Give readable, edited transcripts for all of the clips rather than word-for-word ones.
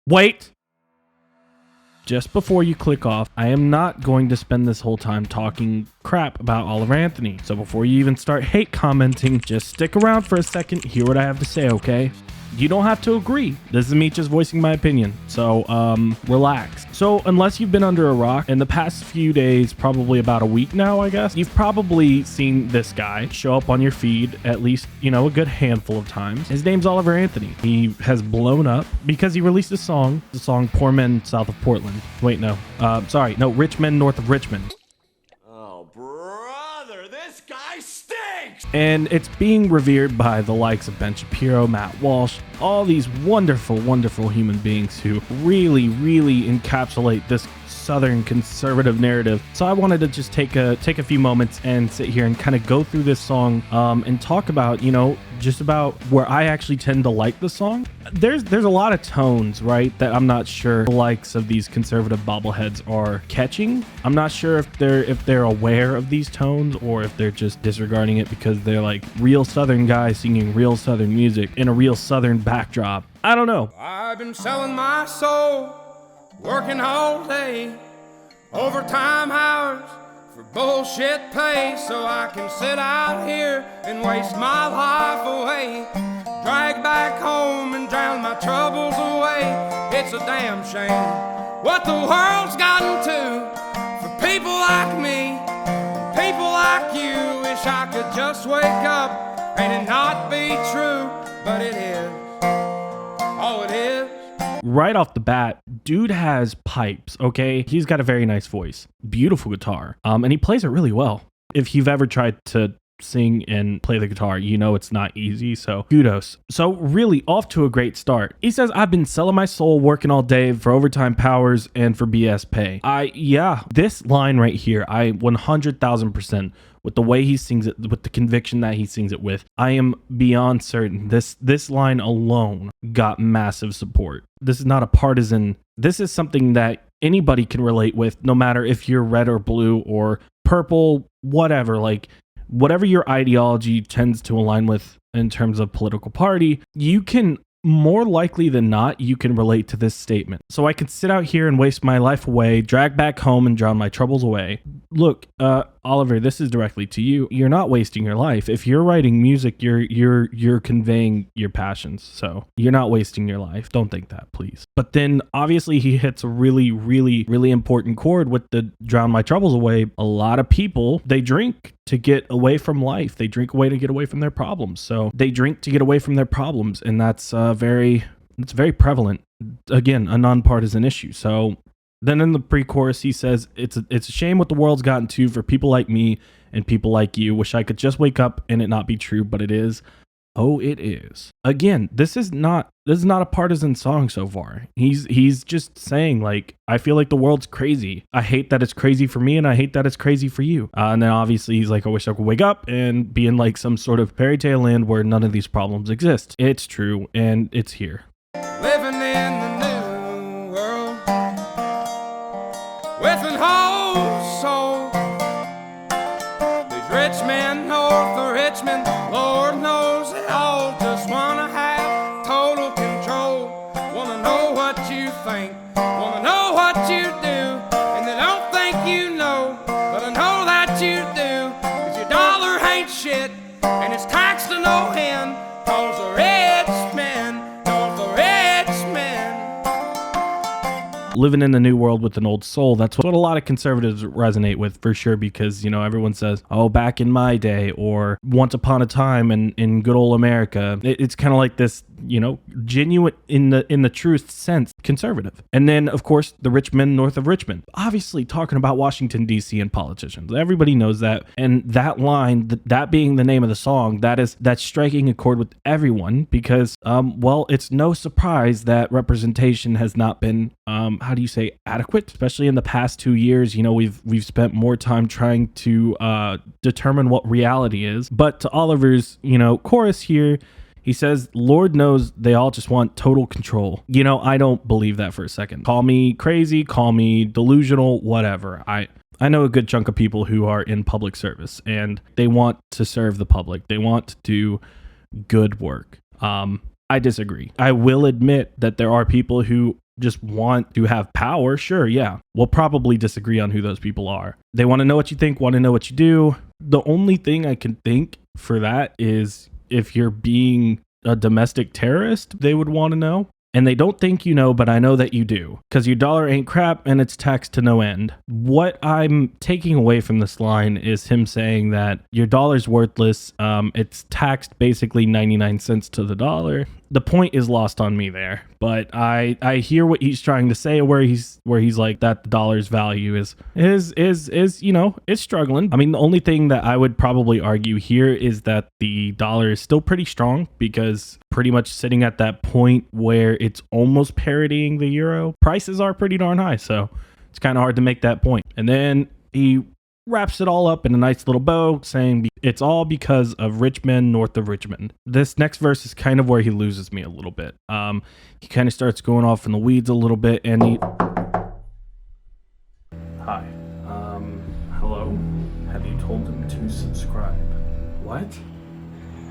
Wait! Just before you click off, I am not going to spend this whole time talking crap about Oliver Anthony. So before you even start hate commenting, just stick around for a second, hear what I have to say, okay? You don't have to agree. This is me just voicing my opinion. So, relax. So, unless you've been under a rock in the past few days, probably about a week now, I guess, you've probably seen this guy show up on your feed at least, a good handful of times. His name's Oliver Anthony. He has blown up because he released the song Poor Men South of Portland. Wait, no. Rich Men North of Richmond. And it's being revered by the likes of Ben Shapiro, Matt Walsh, all these wonderful, wonderful human beings who really, really encapsulate this Southern conservative narrative. So I wanted to just take a few moments and sit here and kind of go through this song and talk about, just about where I actually tend to like the song. There's a lot of tones, right, that I'm not sure the likes of these conservative bobbleheads are catching. I'm not sure if they're aware of these tones or if they're just disregarding it because they're like real Southern guys singing real Southern music in a real Southern backdrop. I don't know. I've been selling my soul, working all day, overtime hours for bullshit pay, so I can sit out here and waste my life away, drag back home and drown my troubles away. It's a damn shame what the world's gotten to for people like me, people like you. Wish I could just wake up and it not be true, but it is. Oh, it is. Right off the bat, dude has pipes, okay? He's got a very nice voice, beautiful guitar, and he plays it really well. If you've ever tried to sing and play the guitar, it's not easy, so kudos. So really off to a great start. He says, I've been selling my soul, working all day for overtime powers and for BS pay. This line right here, I 100,000%, with the way he sings it, with the conviction that he sings it with, I am beyond certain this line alone got massive support. This is not a partisan. This is something that anybody can relate with, no matter if you're red or blue or purple, whatever. Like, whatever your ideology tends to align with in terms of political party, you can, more likely than not, you can relate to this statement. So I can sit out here and waste my life away, drag back home and drown my troubles away. Look, Oliver, this is directly to you. You're not wasting your life. If you're writing music, you're conveying your passions. So you're not wasting your life. Don't think that, please. But then obviously he hits a really, really, really important chord with the drown my troubles away. A lot of people, they drink to get away from life. They drink away to get away from their problems. So they drink to get away from their problems. And that's very prevalent. Again, a nonpartisan issue. So then in the pre-chorus, he says, it's a shame what the world's gotten to for people like me and people like you. Wish I could just wake up and it not be true, but it is. Oh, it is. Again, this is not a partisan song so far. He's just saying, like, I feel like the world's crazy. I hate that it's crazy for me and I hate that it's crazy for you. And then obviously he's like, I wish I could wake up and be in like some sort of fairy tale land where none of these problems exist. It's true and it's here. Living in the new world with an whole soul. These rich men north of Richmond, Lord knows they all just wanna have total control. Wanna know what you think, wanna know what you do, and they don't think you know, but I know that you do. 'Cause your dollar ain't shit, and it's taxed to no end. 'Cause the rich men, living in the new world with an old soul. That's what a lot of conservatives resonate with, for sure, because, everyone says, oh, back in my day, or once upon a time in good old America. It's kind of like this, genuine in the truest sense, conservative. And then, of course, the rich men north of Richmond, obviously talking about Washington, D.C. and politicians. Everybody knows that. And that line, that being the name of the song, that's striking a chord with everyone because, it's no surprise that representation has not been, adequate, especially in the past 2 years. We've spent more time trying to determine what reality is. But to Oliver's, chorus here, he says, Lord knows they all just want total control. I don't believe that for a second. Call me crazy, call me delusional, whatever. I know a good chunk of people who are in public service and they want to serve the public. They want to do good work. I disagree. I will admit that there are people who just want to have power, sure, yeah, we'll probably disagree on who those people are. They want to know what you think, want to know what you do. The only thing I can think for that is if you're being a domestic terrorist, they would want to know. And they don't think you know, but I know that you do, because your dollar ain't crap and it's taxed to no end. What I'm taking away from this line is him saying that your dollar's worthless. It's taxed basically 99 cents to the dollar. The point is lost on me there, but I hear what he's trying to say, where he's like that the dollar's value is it's struggling. I mean, the only thing that I would probably argue here is that the dollar is still pretty strong, because pretty much sitting at that point where it's almost parodying the euro. Prices are pretty darn high, so it's kind of hard to make that point. And then he wraps it all up in a nice little bow, saying it's all because of rich men north of Richmond. This next verse is kind of where he loses me a little bit. He kind of starts going off in the weeds a little bit, and he... Hi. Hello? Have you told them to subscribe? What?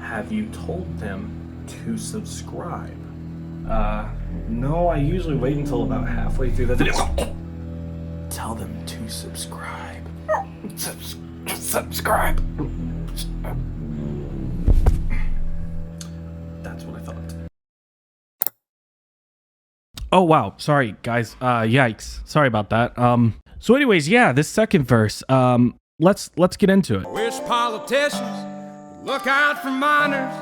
Have you told them to subscribe? No, I usually wait until about halfway through the video. Tell them to subscribe. Subscribe. That's what I thought. Oh wow, sorry guys. Yikes. Sorry about that. So anyways, yeah, this second verse. Let's get into it. I wish politicians would look out for minors,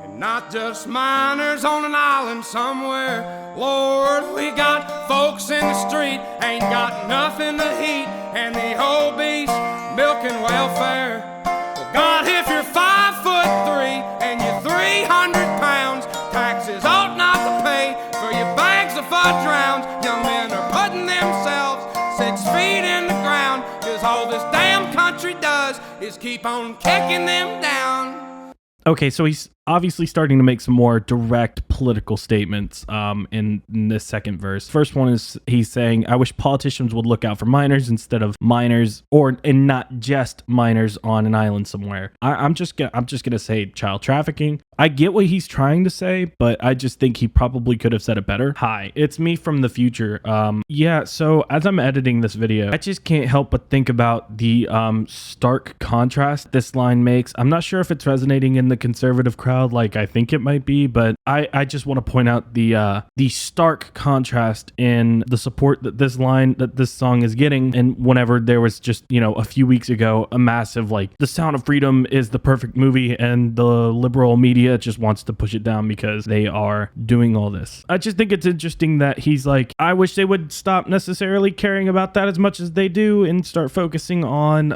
and not just minors on an island somewhere. Lord, we got folks in the street, ain't got nothing to eat, and the obese milking welfare. Well, God, if you're 5'3" and you're 300 pounds, taxes ought not to pay for your bags of fudge rounds. Young men are putting themselves 6 feet in the ground, 'cause all this damn country does is keep on kicking them down. Okay, so he's obviously starting to make some more direct political statements in this second verse. First one is he's saying, I wish politicians would look out for minors instead of minors, and not just minors on an island somewhere. I'm just gonna say child trafficking. I get what he's trying to say, but I just think he probably could have said it better. Hi, it's me from the future. Yeah, so as I'm editing this video, I just can't help but think about the stark contrast this line makes. I'm not sure if it's resonating in the conservative crowd like I think it might be, but I just want to point out the stark contrast in the support that this song is getting. And whenever there was just, a few weeks ago, a massive like The Sound of Freedom is the perfect movie, and the liberal media just wants to push it down because they are doing all this. I just think it's interesting that he's like, I wish they would stop necessarily caring about that as much as they do and start focusing on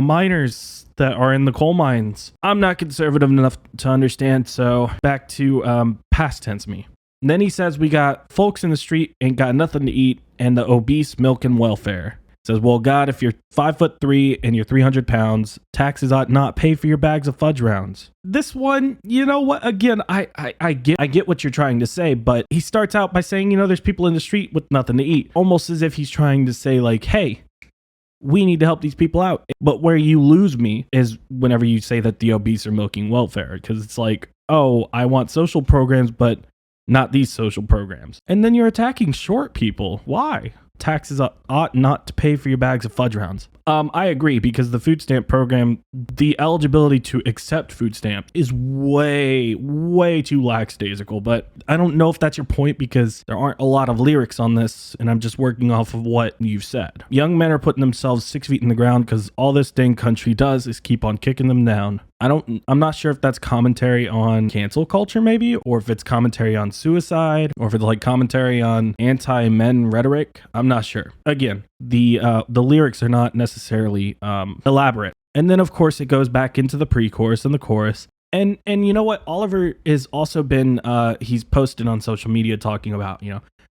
minors that are in the coal mines. I'm not conservative enough to understand, so back to past tense me. And then he says we got folks in the street ain't got nothing to eat, and the obese milk and welfare. Says, well, God, if you're 5'3" and you're 300 pounds, taxes ought not pay for your bags of fudge rounds. This one, you know what? Again, I get what you're trying to say, but he starts out by saying, there's people in the street with nothing to eat, almost as if he's trying to say like, hey, we need to help these people out. But where you lose me is whenever you say that the obese are milking welfare, because it's like, oh, I want social programs, but not these social programs. And then you're attacking short people. Why? Taxes ought not to pay for your bags of fudge rounds. I agree, because the food stamp program, the eligibility to accept food stamp is way, way too lackadaisical. But I don't know if that's your point, because there aren't a lot of lyrics on this, and I'm just working off of what you've said. Young men are putting themselves 6 feet in the ground because all this dang country does is keep on kicking them down. I'm not sure if that's commentary on cancel culture maybe, or if it's commentary on suicide, or if it's like commentary on anti-men rhetoric. I'm not sure. Again, the lyrics are not necessarily elaborate. And then of course it goes back into the pre-chorus and the chorus. And you know what? Oliver has also been, he's posted on social media talking about,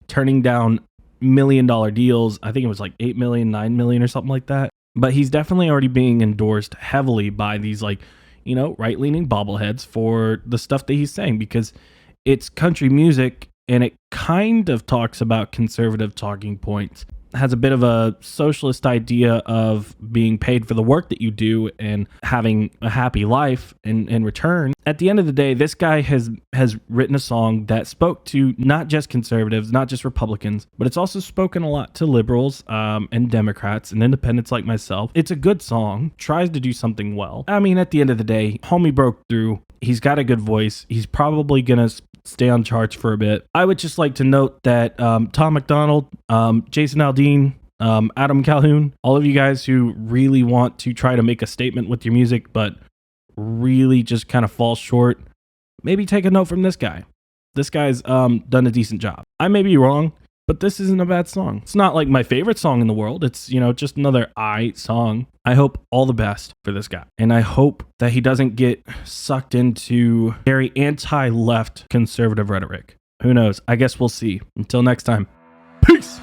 turning down $1 million deals. I think it was like 8 million, 9 million or something like that. But he's definitely already being endorsed heavily by these like, right-leaning bobbleheads for the stuff that he's saying, because it's country music and it kind of talks about conservative talking points. has a bit of a socialist idea of being paid for the work that you do and having a happy life in return. At the end of the day, this guy has written a song that spoke to not just conservatives, not just Republicans, but it's also spoken a lot to liberals and Democrats and independents like myself. It's a good song, tries to do something well. I mean, at the end of the day, homie broke through. He's got a good voice. He's probably going to stay on charts for a bit. I would just like to note that Tom McDonald, Jason Aldean, Adam Calhoun, all of you guys who really want to try to make a statement with your music, but really just kind of fall short, maybe take a note from this guy. This guy's done a decent job. I may be wrong, but this isn't a bad song. It's not like my favorite song in the world. It's, just another song. I hope all the best for this guy. And I hope that he doesn't get sucked into very anti-left conservative rhetoric. Who knows? I guess we'll see. Until next time. Peace.